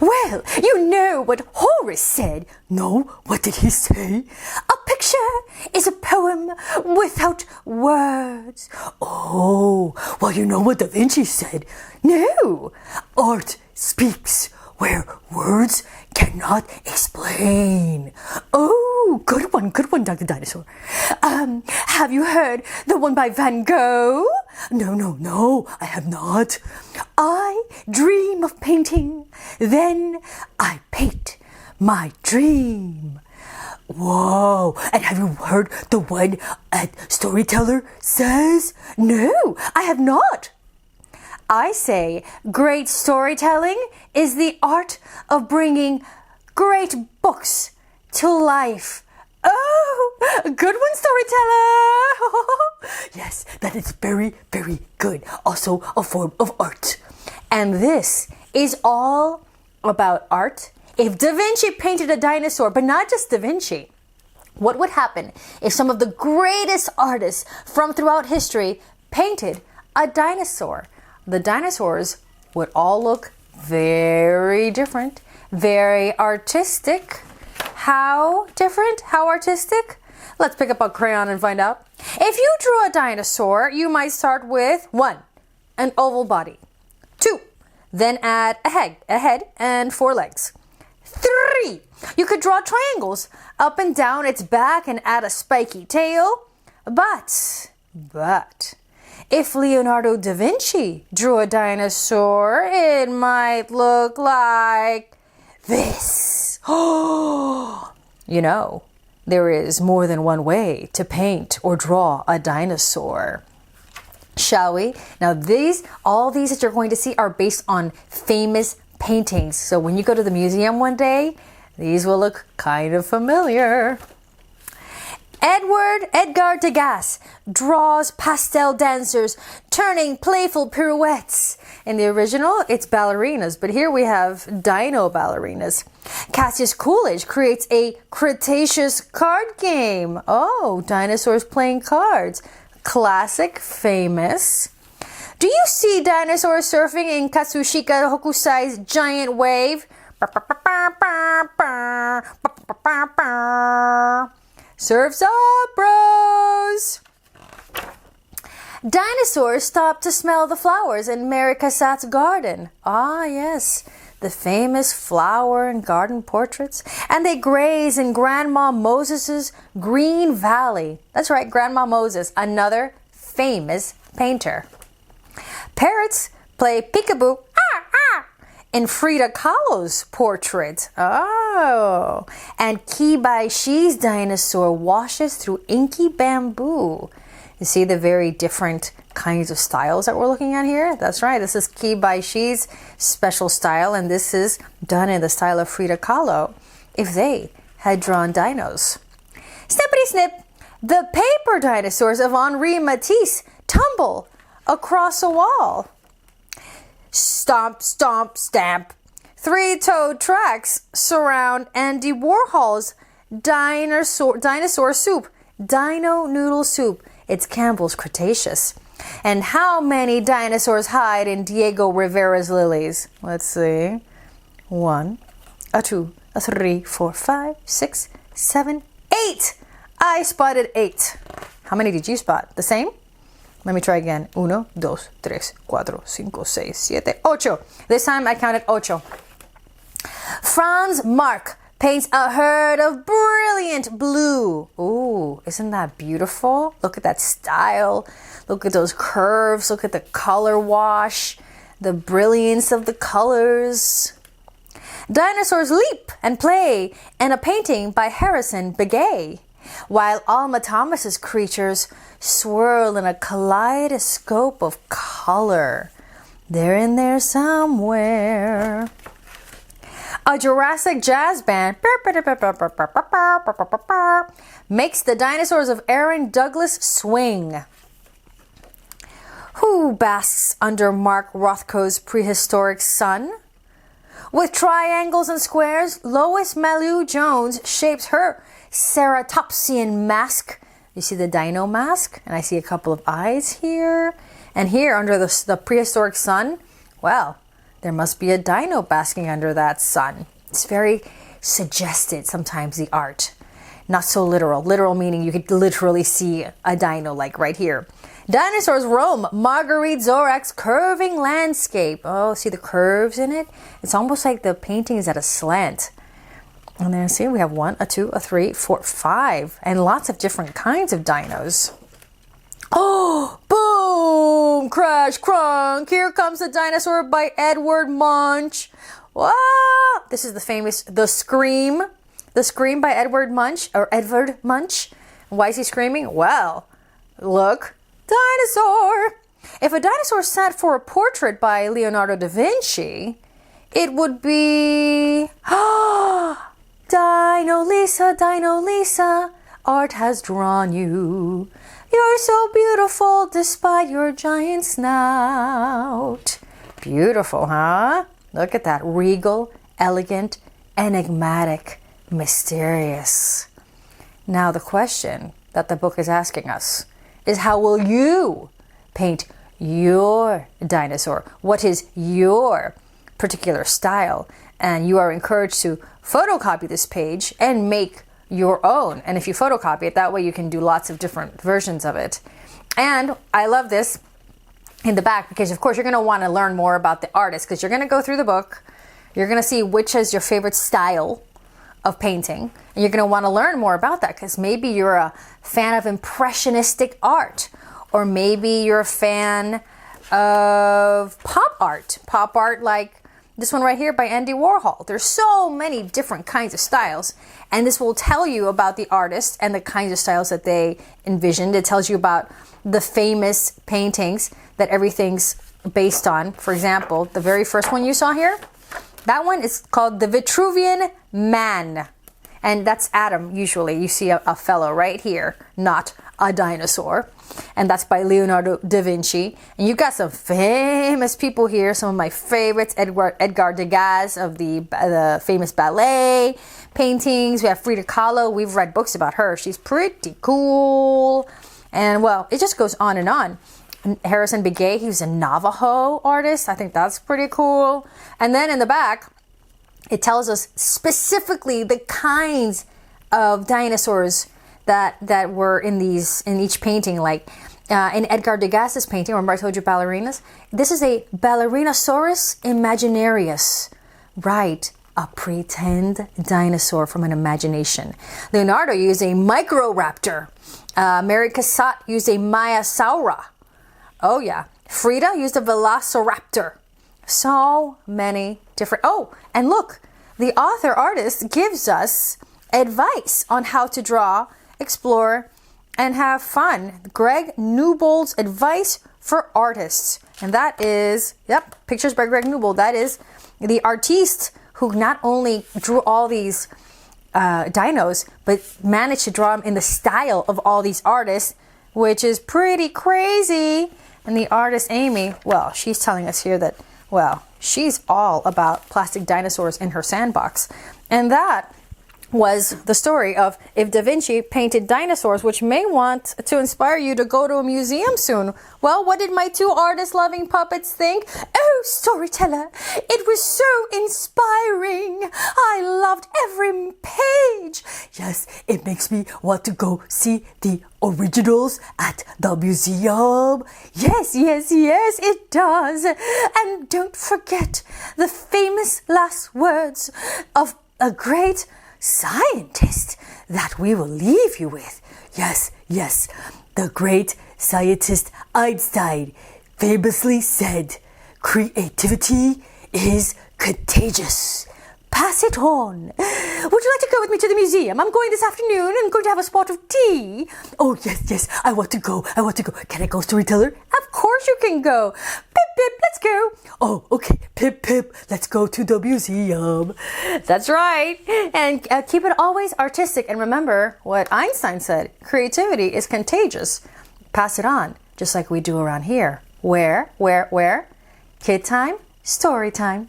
Well, you know what Horace said. No, what did he say? A picture is a poem without words. Oh, well, you know what Da Vinci said. No, art speaks where words cannot explain. Oh, good one, Dr. Dinosaur. Have you heard the one by Van Gogh? No, I have not. I dream of painting, then I paint my dream. Whoa, and have you heard the one at StoryTeller says? No, I have not. I say great storytelling is the art of bringing great books to life. Oh, good one, storyteller. Yes, that is very, very good. Also a form of art. And this is all about art. If Da Vinci painted a dinosaur, but not just Da Vinci, what would happen if some of the greatest artists from throughout history painted a dinosaur? The dinosaurs would all look very different, very artistic. How different? How artistic? Let's pick up a crayon and find out. If you drew a dinosaur, you might start with 1, an oval body. 2, then add a head and 4 legs. 3, you could draw triangles up and down its back and add a spiky tail. But, if Leonardo Da Vinci drew a dinosaur, it might look like this. You know, there is more than one way to paint or draw a dinosaur. Shall we? Now all these that you're going to see are based on famous paintings. So when you go to the museum one day, these will look kind of familiar. Edgar Degas draws pastel dancers turning playful pirouettes. In the original, it's ballerinas, but here we have dino ballerinas. Cassius Coolidge creates a Cretaceous card game. Oh, dinosaurs playing cards. Classic, famous. Do you see dinosaurs surfing in Katsushika Hokusai's giant wave? Surf's up, bros! Dinosaurs stopped to smell the flowers in Mary Cassatt's garden. Ah, yes, the famous flower and garden portraits. And they graze in Grandma Moses's Green Valley. That's right, Grandma Moses, another famous painter. Parrots play peekaboo in Frida Kahlo's portrait. Oh, and Kibaishi's dinosaur washes through inky bamboo. You see the very different kinds of styles that we're looking at here? That's right, this is Kibaishi's special style, and this is done in the style of Frida Kahlo, if they had drawn dinos. Snippity snip, the paper dinosaurs of Henri Matisse tumble across a wall. Stomp, stomp, stamp. 3-toed tracks surround Andy Warhol's dinosaur soup, Dino Noodle Soup. It's Campbell's Cretaceous. And how many dinosaurs hide in Diego Rivera's lilies? Let's see. 1, 2, 3, 4, 5, 6, 7, 8. I spotted 8. How many did you spot? The same? Let me try again. 1, 2, 3, 4, 5, 6, 7, 8. This time I counted 8. Franz Marc paints a herd of brilliant blue. Ooh, isn't that beautiful? Look at that style. Look at those curves. Look at the color wash. The brilliance of the colors. Dinosaurs leap and play in a painting by Harrison Begay, while Alma Thomas's creatures swirl in a kaleidoscope of color. They're in there somewhere. A Jurassic jazz band makes the dinosaurs of Aaron Douglas swing. Who basks under Mark Rothko's prehistoric sun? With triangles and squares, Lois Mailou Jones shapes her ceratopsian mask. You see the dino mask? And I see a couple of eyes here. And here under the prehistoric sun, well, there must be a dino basking under that sun. It's very suggested sometimes, the art. Not so literal. Literal meaning you could literally see a dino, like right here. Dinosaurs roam Marguerite Zorach's curving landscape. Oh, see the curves in it? It's almost like the painting is at a slant. And then see, we have 1, a 2, a 3, 4, 5, and lots of different kinds of dinos. Oh, boom, crash, crunk. Here comes the dinosaur by Edward Munch. Wow, this is the famous The Scream. The Scream by Edward Munch. Why is he screaming? Well, look, dinosaur. If a dinosaur sat for a portrait by Leonardo Da Vinci, it would be Dino Lisa, art has drawn you. You're so beautiful despite your giant snout. Beautiful, huh? Look at that. Regal, elegant, enigmatic, mysterious. Now the question that the book is asking us is, how will you paint your dinosaur? What is your particular style? And you are encouraged to photocopy this page and make your own. And if you photocopy it, that way you can do lots of different versions of it. And I love this in the back because, of course, you're going to want to learn more about the artist, because you're going to go through the book. You're going to see which is your favorite style of painting. And you're going to want to learn more about that, because maybe you're a fan of impressionistic art, or maybe you're a fan of pop art like this one right here by Andy Warhol. There's so many different kinds of styles, and this will tell you about the artist and the kinds of styles that they envisioned. It tells you about the famous paintings that everything's based on. For example, the very first one you saw here, that one is called the Vitruvian Man. And that's Adam, usually. You see a fellow right here, not a dinosaur. And that's by Leonardo Da Vinci. And you've got some famous people here. Some of my favorites, Edgar Degas of the famous ballet paintings. We have Frida Kahlo. We've read books about her. She's pretty cool. And, well, it just goes on and on. Harrison Begay, he was a Navajo artist. I think that's pretty cool. And then in the back, it tells us specifically the kinds of dinosaurs that were in each painting. Like in Edgar Degas's painting, remember I told you ballerinas? This is a Ballerinasaurus imaginarius. Right, a pretend dinosaur from an imagination. Leonardo used a Microraptor. Mary Cassatt used a Maiasaura. Oh yeah, Frida used a Velociraptor. So many different... Oh, and look, the author artist gives us advice on how to draw, explore, and have fun. Greg Newbold's advice for artists. And that is, yep, pictures by Greg Newbold. That is the artiste who not only drew all these dinos, but managed to draw them in the style of all these artists, which is pretty crazy. And the artist, Amy, well, she's telling us here that, well, she's all about plastic dinosaurs in her sandbox. And that was the story of If Da Vinci Painted Dinosaurs, which may want to inspire you to go to a museum soon. Well, what did my two artist-loving puppets think? Oh, storyteller, it was so inspiring. I loved every page. Yes, it makes me want to go see the originals at the museum. Yes, it does. And don't forget the famous last words of a great scientist that we will leave you with. Yes, the great scientist Einstein famously said, "Creativity is contagious. Pass it on." Would you like to go with me to the museum? I'm going this afternoon and going to have a spot of tea. Oh, yes, I want to go. Can I go, storyteller? Of course you can go. Pip, pip, let's go. Oh, okay. Pip, pip, let's go to the museum. That's right. And keep it always artistic. And remember what Einstein said. Creativity is contagious. Pass it on, just like we do around here. Where? KidTime, StoryTime.